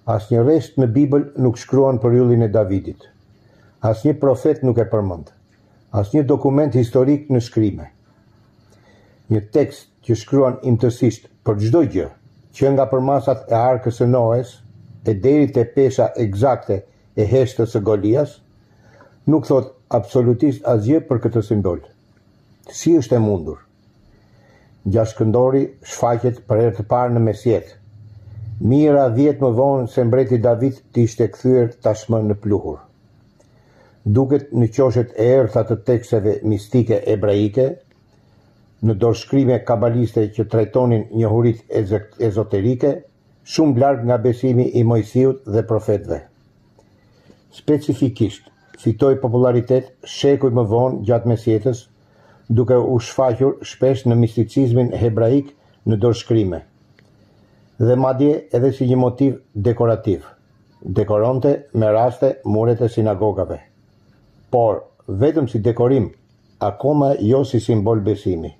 Asnjë rresht në Bibël nuk shkruan për yllin e Davidit. Asnjë profet nuk e përmend. Asnjë dokument historik në shkrime. Një tekst që shkruan imtësisht për çdo gjë, që nga përmasat e arkës së Noes e deri te pesha eksakte e heshtës së Golias, nuk thot absolutisht asgjë për këtë simbol. Si është e mundur? Gjashtkëndori shfaqet për herë të parë në mesjet. Mijëra vjet më vonë se mbreti David t'ishte kthyer tashmë në pluhur. Duket në qoshet e errta të teksteve mistike ebraike, në dorëshkrime kabaliste që trajtonin njohuritë ezoterike, shumë larg nga besimi i Mojsiut dhe profetëve. Specifikisht, fitoi popularitet shekuj më vonë gjatë mesjetës, duke u shfaqur shpesh në misticizmin hebraik në dorëshkrime, dhe madje edhe si një motiv dekorativ. Dekoronte me raste muret e sinagogave, por vetëm si dekorim, akoma jo si simbol besimi.